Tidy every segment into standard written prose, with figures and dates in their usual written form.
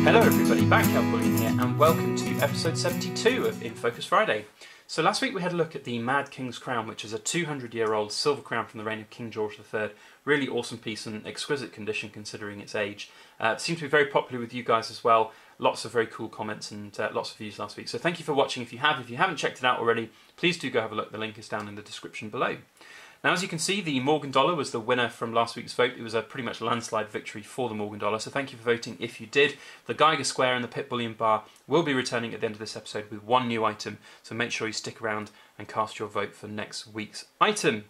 Hello everybody, back at Bullion here, and welcome to episode 72 of In Focus Friday. So last week we had a look at the Mad King's Crown, which is a 200-year-old silver crown from the reign of King George III. Really awesome piece and exquisite condition considering its age. It seemed to be very popular with you guys as well. Lots of very cool comments and lots of views last week. So thank you for watching. If you haven't checked it out already, please do go have a look. The link is down in the description below. Now, as you can see, the Morgan dollar was the winner from last week's vote. It was a pretty much landslide victory for the Morgan dollar, so thank you for voting if you did. The Geiger Square and the Pit Bullion bar will be returning at the end of this episode with one new item, so make sure you stick around and cast your vote for next week's item.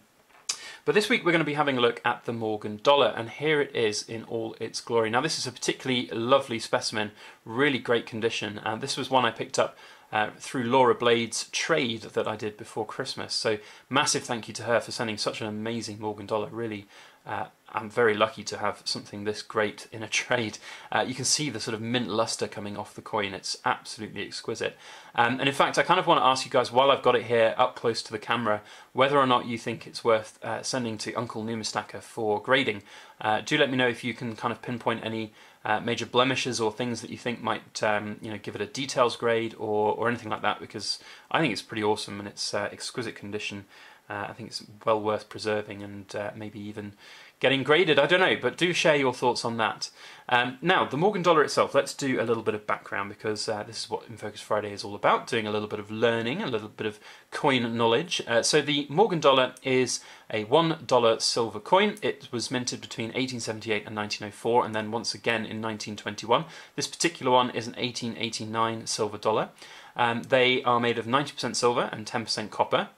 But this week we're going to be having a look at the Morgan dollar, and here it is in all its glory. Now, this is a particularly lovely specimen, really great condition, and this was one I picked up through Laura Blade's trade that I did before Christmas. So massive thank you to her for sending such an amazing Morgan dollar. Really, I'm very lucky to have something this great in a trade. You can see the sort of mint luster coming off the coin. It's absolutely exquisite. And in fact, I kind of want to ask you guys, while I've got it here up close to the camera, whether or not you think it's worth sending to Uncle Numistacker for grading. Do let me know if you can kind of pinpoint any major blemishes or things that you think might give it a details grade or anything like that, because I think it's pretty awesome and it's exquisite condition. I think it's well worth preserving and maybe even getting graded, I don't know, but do share your thoughts on that. Now, the Morgan dollar itself, let's do a little bit of background, because this is what In Focus Friday is all about, doing a little bit of learning, a little bit of coin knowledge. So the Morgan dollar is a $1 silver coin. It was minted between 1878 and 1904, and then once again in 1921. This particular one is an 1889 silver dollar. They are made of 90% silver and 10% copper.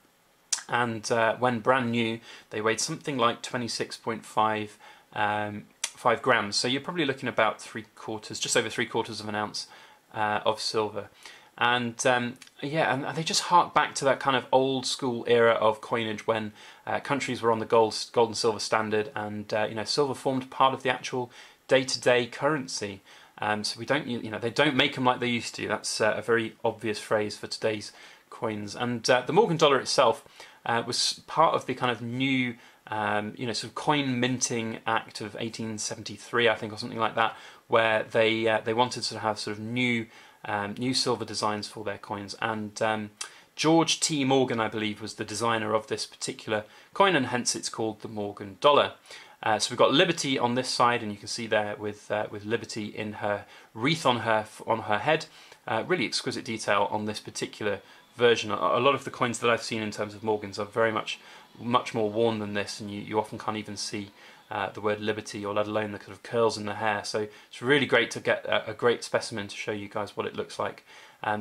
And when brand new, they weighed something like 26.5 5 grams. So you're probably looking about just over three quarters of an ounce of silver. And yeah, and they just hark back to that kind of old school era of coinage when countries were on the gold and silver standard, and silver formed part of the actual day-to-day currency. So we don't, they don't make them like they used to. That's a very obvious phrase for today's coins. And the Morgan dollar itself was part of the kind of new, sort of coin minting act of 1873, I think, or something like that, where they wanted to have sort of new silver designs for their coins. And George T. Morgan, I believe, was the designer of this particular coin, and hence it's called the Morgan dollar. So we've got Liberty on this side, and you can see there with Liberty in her wreath on her head. Really exquisite detail on this particular version. A lot of the coins that I've seen in terms of Morgans are very much more worn than this, and you often can't even see the word Liberty, or let alone the kind of curls in the hair. So it's really great to get a great specimen to show you guys what it looks like.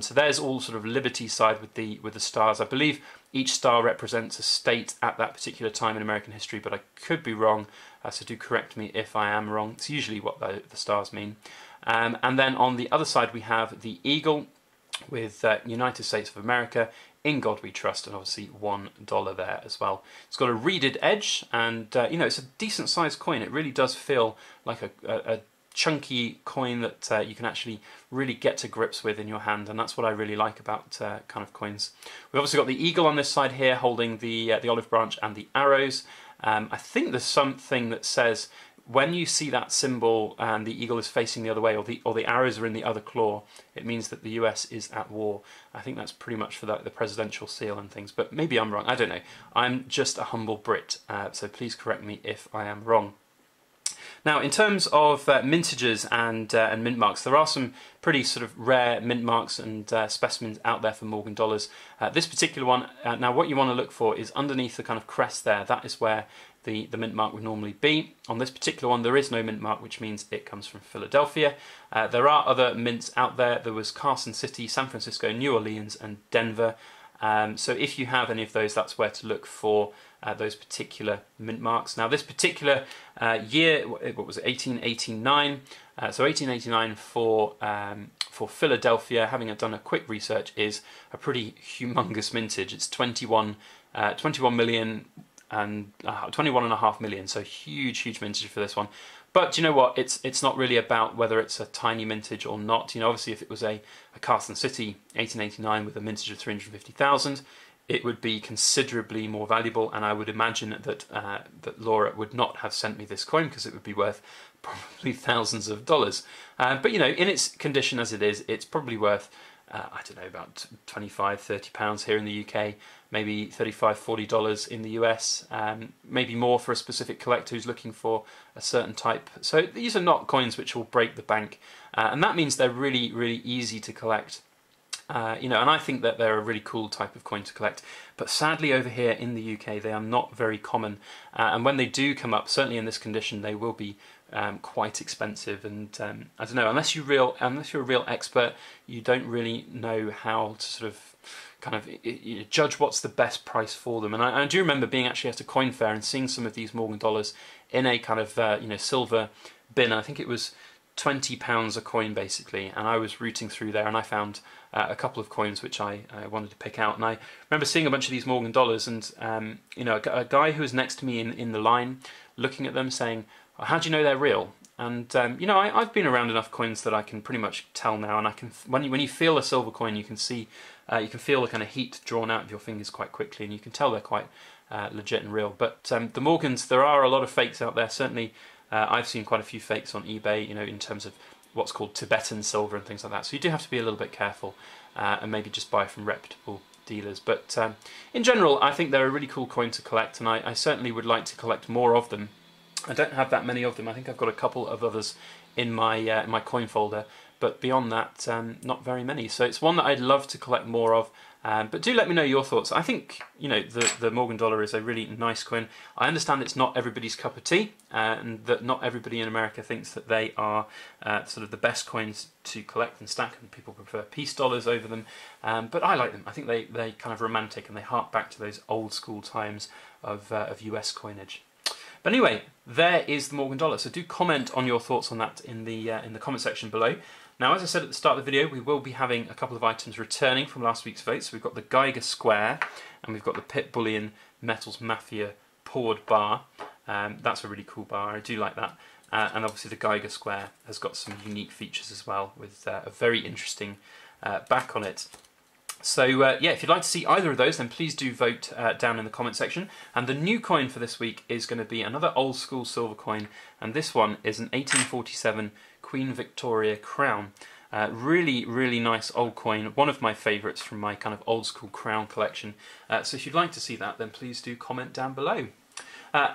So there's all sort of Liberty side with the stars. I believe each star represents a state at that particular time in American history, but I could be wrong, so do correct me if I am wrong. It's usually what the stars mean. And then on the other side we have the eagle with United States of America, In God We Trust, and obviously $1 there as well. It's got a reeded edge, and it's a decent sized coin. It really does feel like a chunky coin that you can actually really get to grips with in your hand, and that's what I really like about kind of coins. We've obviously got the eagle on this side here holding the olive branch and the arrows. I think there's something that says when you see that symbol and the eagle is facing the other way, or the arrows are in the other claw, it means that the US is at war. I think that's pretty much for the presidential seal and things, but maybe I'm wrong. I don't know. I'm just a humble Brit, so please correct me if I am wrong. Now, in terms of mintages and mint marks, there are some pretty sort of rare mint marks and specimens out there for Morgan dollars. This particular one, now what you want to look for is underneath the kind of crest there. That is where the mint mark would normally be. On this particular one, there is no mint mark, which means it comes from Philadelphia. There are other mints out there. There was Carson City, San Francisco, New Orleans, and Denver. So if you have any of those, that's where to look for those particular mint marks. Now, this particular year, what was it, 1889? So 1889 for Philadelphia, having done a quick research, is a pretty humongous mintage. It's 21 million and 21.5 million, so huge mintage for this one. But you know what? It's not really about whether it's a tiny mintage or not. Obviously, if it was a Carson City 1889 with a mintage of 350,000, it would be considerably more valuable, and I would imagine that that Laura would not have sent me this coin because it would be worth probably thousands of dollars. But you know, in its condition as it is, it's probably worth I don't know, about 25, 30 pounds here in the UK, maybe 35, 40 dollars in the US, maybe more for a specific collector who's looking for a certain type. So these are not coins which will break the bank, and that means they're really, really easy to collect. You know, and I think that they're a really cool type of coin to collect. But sadly, over here in the UK, they are not very common. And when they do come up, certainly in this condition, they will be quite expensive. And I don't know, unless you're a real expert, you don't really know how to sort of kind of judge what's the best price for them. And I do remember being actually at a coin fair and seeing some of these Morgan dollars in a kind of you know, silver bin. I think it was £20 a coin basically, and I was rooting through there and I found a couple of coins which I wanted to pick out. And I remember seeing a bunch of these Morgan dollars, and you know, a guy who was next to me in the line looking at them saying, oh, how do you know they're real? And you know, I've been around enough coins that I can pretty much tell now, and I can, when you feel a silver coin, you can see, you can feel the kind of heat drawn out of your fingers quite quickly, and you can tell they're quite legit and real. But the Morgans, there are a lot of fakes out there, certainly. I've seen quite a few fakes on eBay, you know, in terms of what's called Tibetan silver and things like that. So you do have to be a little bit careful and maybe just buy from reputable dealers. But in general, I think they're a really cool coin to collect, and I certainly would like to collect more of them. I don't have that many of them. I think I've got a couple of others in my coin folder, but beyond that, not very many. So it's one that I'd love to collect more of. But do let me know your thoughts. I think, you know, the Morgan dollar is a really nice coin. I understand it's not everybody's cup of tea, and that not everybody in America thinks that they are sort of the best coins to collect and stack, and people prefer peace dollars over them. But I like them. I think they kind of romantic, and they hark back to those old school times of US coinage. But anyway, there is the Morgan dollar. So do comment on your thoughts on that in the comment section below. Now, as I said at the start of the video, we will be having a couple of items returning from last week's vote. So we've got the Geiger Square, and we've got the Pit Bullion Metals Mafia poured bar. That's a really cool bar. I do like that. And obviously the Geiger Square has got some unique features as well, with a very interesting back on it. So yeah, if you'd like to see either of those, then please do vote down in the comment section. And the new coin for this week is going to be another old school silver coin, and this one is an 1847 Queen Victoria crown. Really, really nice old coin, one of my favourites from my kind of old school crown collection. So if you'd like to see that, then please do comment down below.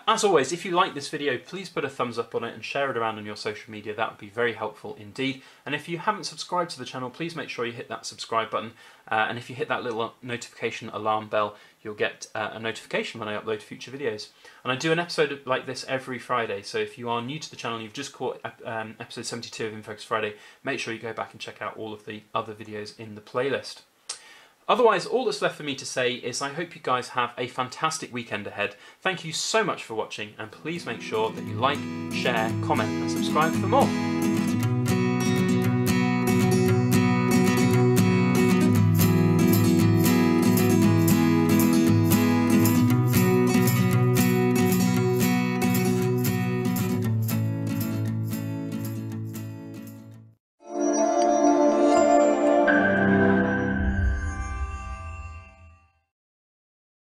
As always, if you like this video, please put a thumbs up on it and share it around on your social media. That would be very helpful indeed. And if you haven't subscribed to the channel, please make sure you hit that subscribe button. And if you hit that little notification alarm bell, you'll get a notification when I upload future videos. And I do an episode like this every Friday, so if you are new to the channel and you've just caught episode 72 of InFocus Friday, make sure you go back and check out all of the other videos in the playlist. Otherwise, all that's left for me to say is I hope you guys have a fantastic weekend ahead. Thank you so much for watching, and please make sure that you like, share, comment and subscribe for more.